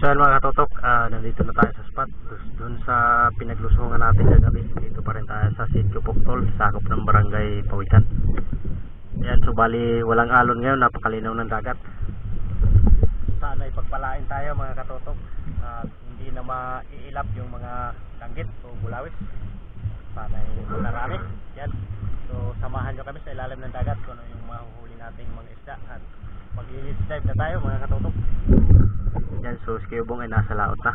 So yan mga katotok, nandito na tayo sa spot doon sa pinaglusungan natin kagabi. Dito pa rin tayo sa Sitio Poctol, sakop ng barangay Pawikan. Yan, so bali walang alon ngayon, napakalinaw ng dagat. Sana ipagpalain tayo mga katotok at hindi na maiilap yung mga langgit o bulawis. Sana marami. Yan, so samahan nyo kami sa ilalim ng dagat kung ano yung mahuhuli nating mga isda at mag-release dive na tayo mga katotok. Yan, so si Kiyobong ay nasa laot na.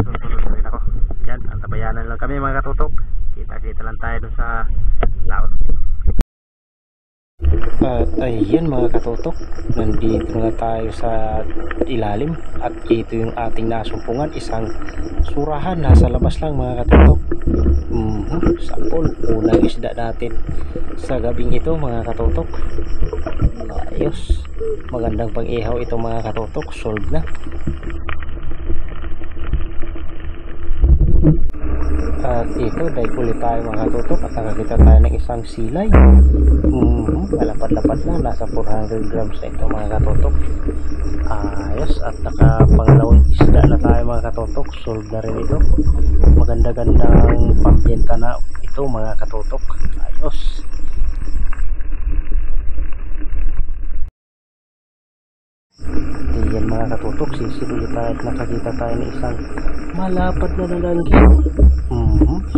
Sunod na rin ako. Yan, at tabayanan lang kami mga katotok. Kita-kita lang tayo dun sa laot. At ayan mga katotok, nandito na tayo sa ilalim. At ito yung ating nasumpungan, isang surahan. Nasa labas lang mga katotok. Sapol, unang isda natin sa gabing ito mga katotok. Ayos, magandang pang-ihaw ito mga katotok. Solve na. At ito, dive ulit tayo mga katotok at nakakita tayo ng isang silay. Malapad-lapad na, nasa 400 grams na ito mga katotok. Ayos, at nakapangalawang isda na tayo mga katotok. Solve na rin ito. Maganda-gandang pambenta na ito mga katotok. Ayos. Yan mga katotok, sisilulit tayo at nakakita tayo ng isang malapad na nalanggit.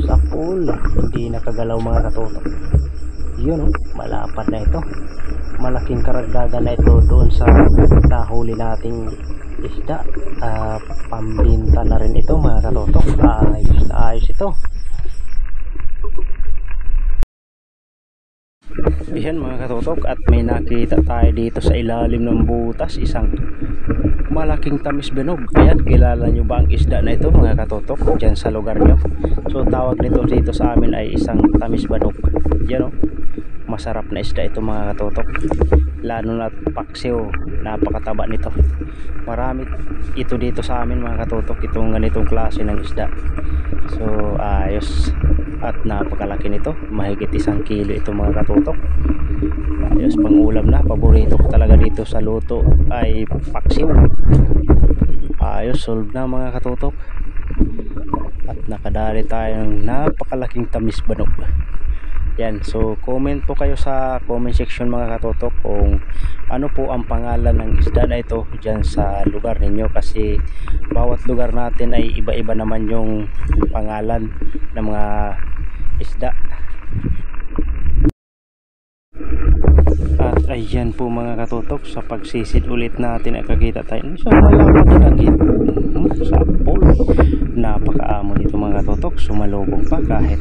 Sapol, hindi nakagalaw mga katotok. Yun malapad na ito. Malaking karagdagan na ito doon sa nahuli nating isda. Pambinta na rin ito mga katotok. Ayos na ayos ito. Yan mga katotok, at may nakita tayo dito sa ilalim ng butas, isang malaking tamis benog. Ayan, kilala nyo ba ang isda na ito mga katotok dyan sa lugar nyo? So tawag nito dito sa amin ay isang tamis benog. Yan masarap na isda ito mga katotok, lalo na paksiw, napakataba nito. Marami ito dito sa amin mga katotok, itong ganitong klase ng isda. So ayos, at napakalaki nito, mahigit 1 kilo ito mga katotok. Ayos, pang ulam na, paborito ko talaga dito sa luto ay paksiw. Ayos, solve na mga katotok. At nakadali tayo ng napakalaking tamis banog. Yan, so comment po kayo sa comment section mga katotok kung ano po ang pangalan ng isda na ito dyan sa lugar ninyo, kasi bawat lugar natin ay iba-iba naman yung pangalan ng mga isda. At ayan po mga katotok, sa pagsisid ulit natin ay kakita tayo sa malapad na langgit. Sapol, napakaamo nito mga katotok, sumalubong pa kahit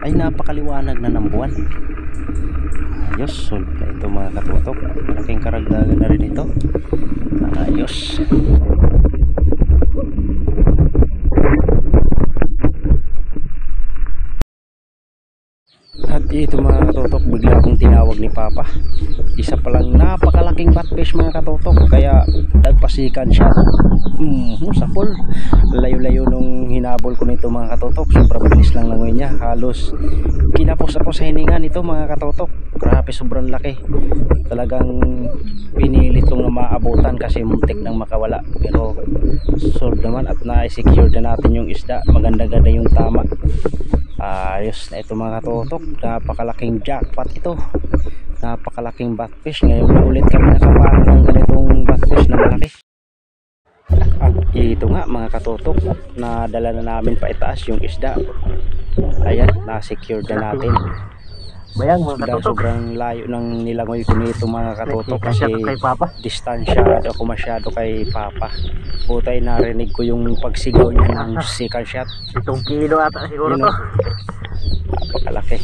ay napakaliwanag na ng buwan. Ayos, solve na ito mga katotok. Malaking karagdagan na rin ito. Ayos. At ito mga katotok, bigla akong tinawag ni Papa. Isa palang napakalaking batfish mga katotok, kaya nagpasikan siya. Sapol, layo-layo nung hinabol ko nito mga katotok. Sobrang bilis lang langoy niya, halos kinapos ako sa hininga nito mga katotok. Grabe, sobrang laki. Talagang pinilit kong na maabutan kasi muntik nang makawala, pero solve naman at na-secure na natin yung isda. Maganda-ganda yung tama. Ayos na ito mga katotok, napakalaking jackpot ito, napakalaking batfish. Ngayon na ulit kami nakapano ng ganitong batfish na malaki. At ito nga mga katotok, nadala na namin pa itaas yung isda. Ayan, na-secure na natin. Bayang mga katotok, sobrang layo ng nilangoy ko nito mga katotok kasi distansya ako masyado kay Papa. Putay, narinig ko yung pagsigaw niya ng second shot. 7 kilo ata siguro to. Napakalaki.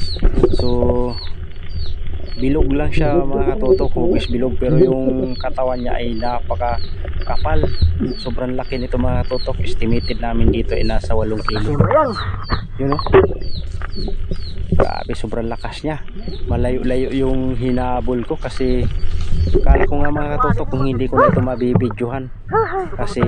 So bilog lang siya mga katotok, hugis bilog, pero yung katawan niya ay napakakapal. Sobrang laki nito mga katotok. Estimated namin dito ay nasa 8 kilo. Yun grabe, sobrang lakas niya. Malayo-layo yung hinabol ko kasi kala ko nga mga katotok kung hindi ko na ito mabibidyohan, kasi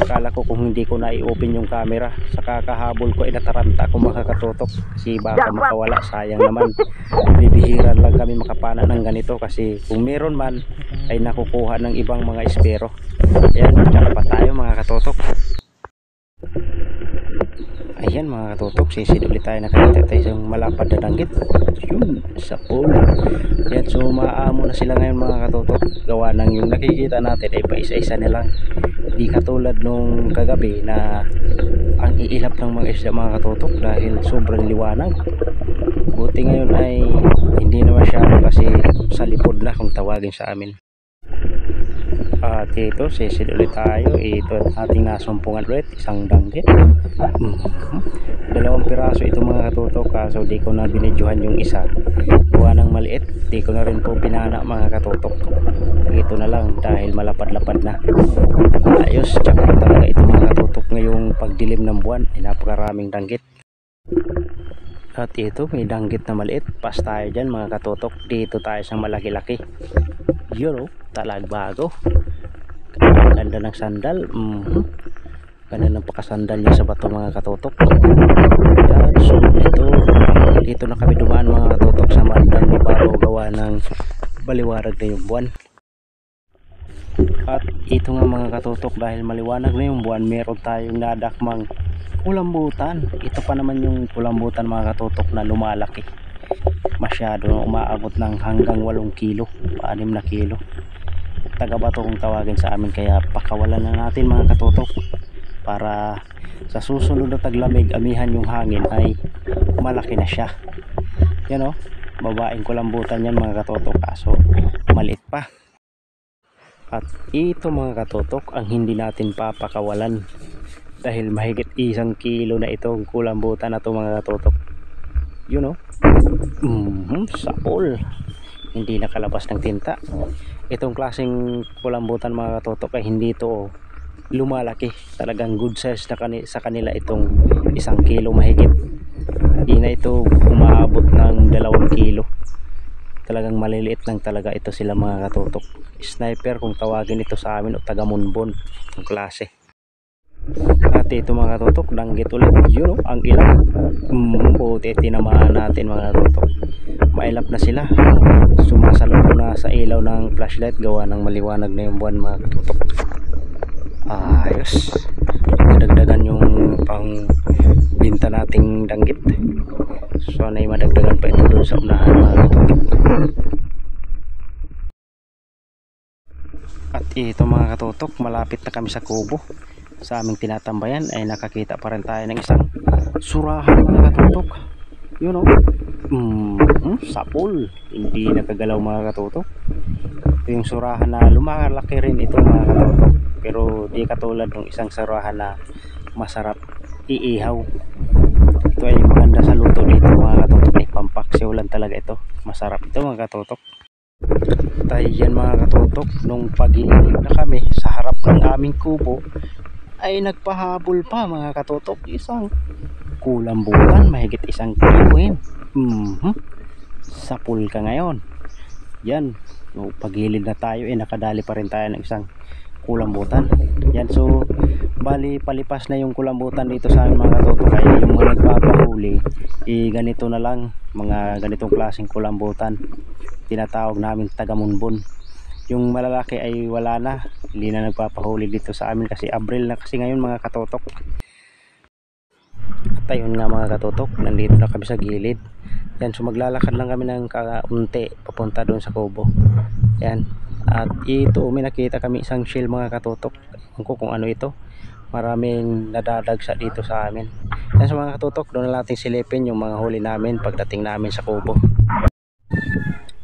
kala ko kung hindi ko na i-open yung camera. Sa kakahabol ko ay nataranta ko mga katotok kasi baka makawala, sayang naman. Bibihiran lang kami makapana ng ganito kasi kung meron man ay nakukuha ng ibang mga espero. Ayan, tsaka patay. katotok. Ayan mga katotok, sisid ulit tayo, nakakita tayo isang malapad na danggit. Yun, sapol. Yan, so maamo na sila ngayon mga katotok. Gawa ng yung nakikita natin ay paisa-isa na lang. Di katulad nung kagabi na ang iilap ng mga isda mga katotok dahil sobrang liwanag. Buti ngayon ay hindi na masyado kasi sa lipod na kung tawagin sa amin. At ito, sisid ulit tayo. Ito ating nasumpungan ulit, isang danggit. Dalawang piraso ito mga katotok, kaso di ko na binidyohan yung isa. Buwan ng maliit, di ko na rin po pinana mga katotok. Ito na lang dahil malapad-lapad na. Ayos, tsaka talaga ito mga katotok ngayong pagdilim ng buwan ay napakaraming danggit. At ito, may danggit na maliit. Pas tayo dyan mga katotok. Dito tayo sa malaki-laki. Yun o, talagbago. Ganda ng sandal. Ganda ng pakasandal niya sa bato mga katotok. At so ito, dito na kami dumaan mga katotok sa mandang mababaw gawa ng baliwarag na yung buwan. At ito nga mga katotok, dahil maliwanag na yung buwan, meron tayong nadakmang kulambutan. Ito pa naman yung kulambutan mga katotok na lumalaki. Masyado na umaabot ng hanggang 8 kilo, 6 na kilo. Taga-bato kung tawagin sa amin, kaya pakawalan na natin mga katotok para sa susunod na taglamig, amihan yung hangin ay malaki na siya. Yan o, babaeng kulambutan yan mga katotok, kaso maliit pa. At ito mga katotok ang hindi natin papakawalan dahil mahigit 1 kilo na itong kulambutan na ito mga katotok. Yun o, sapol, hindi nakalabas ng tinta. Itong klaseng kulambutan mga katotok ay hindi ito lumalaki, talagang good size na sa kanila itong 1 kilo mahigit. Hindi na ito umaabot ng 2 kilo. Talagang maliliit lang talaga ito sila mga katotok. Sniper kung tawagin ito sa amin o taga-munbon ang klase. At ito mga katotok, danggit ulit. Yun o, ang ilap. Buti tinamaan natin mga katotok. Mailap na sila. Sumasalo na sa ilaw ng flashlight gawa ng maliwanag na yung buwan mga katotok. Ayos, madagdagan yung pang binta nating danggit. So na madagdagan pa ito doon sa unahan mga katotok. At ito mga katotok, malapit na kami sa kubo. Sa aming tinatambayan ay nakakita pa rin tayo ng isang surahan mga katotok. Yun o, sapol, hindi nakagalaw mga katotok. Ito yung surahan na lumalaki rin ito mga katotok, pero di katulad ng isang surahan na masarap iihaw. Ito ay maganda sa luto dito mga katotok, ay pampaksiw lang talaga ito. Masarap ito mga katotok. Tayo yan mga katotok, nung pag-iinig na kami sa harap ng aming kubo ay nagpahabol pa mga katotok, isang kulambutan mahigit 1 kilo. Sapul ka ngayon. Yan, no, pagilid na tayo nakadali pa rin tayo ng isang kulambutan. Yan, so bali palipas na yung kulambutan dito sa amin mga katotok, kaya yung mga nagpapahuli ganito na lang, mga ganitong klaseng kulambutan tinatawag namin taga-munbon. Yung malalaki ay wala na, hindi na nagpapahuli dito sa amin kasi Abril na kasi ngayon mga katotok. At ayun nga mga katotok, nandito na kami sa gilid. Yan, so maglalakad lang kami ng kaunti papunta doon sa kubo. Yan, at ito may nakita kami isang shell mga katotok. Ewan ko kung ano ito, maraming nadadagsa dito sa amin. Yan, so mga katotok, doon na natin silipin yung mga huli namin pagdating namin sa kubo.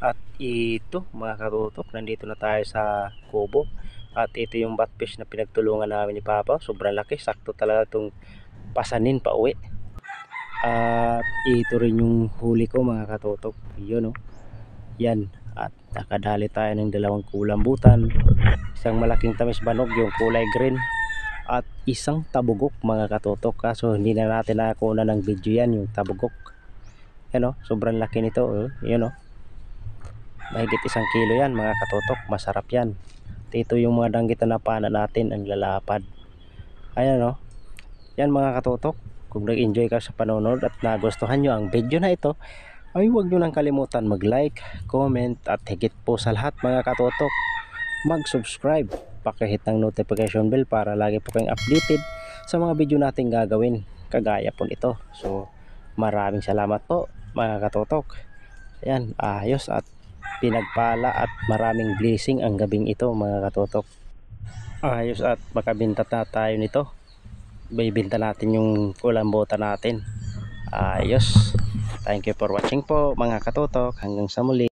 At ito mga katotok, nandito na tayo sa kubo. At ito yung batfish na pinagtulungan namin ni Papa. Sobrang laki, sakto talaga itong pasanin pa uwi. At ito rin yung huli ko mga katotok. Yun o, yan. At nakadali tayo ng 2 kulambutan, isang malaking tamis banog yung kulay green, at isang tabugok mga katotok. Kaso hindi na natin nakakuha ng video yan, yung tabugok. Yan o, sobrang laki nito. Yun o, mahigit 1 kilo yan mga katotok, masarap yan. At ito yung mga danggit na napana natin, ang lalapad. Ayan o, yan mga katotok. Kung nag-enjoy ka sa panonood at nagustuhan nyo ang video na ito, ay huwag nyo nang kalimutan mag-like, comment, at higit po sa lahat mga katotok, mag-subscribe pakihit ng notification bell para lagi po kayong updated sa mga video nating gagawin kagaya po nito. So maraming salamat po mga katutok. Ayan, ayos at pinagpala at maraming blessing ang gabing ito mga katutok. Ayos at makabinta na tayo nito. Bibinta natin yung kulambutan natin. Ayos. Thank you for watching po mga katutok. Hanggang sa muli.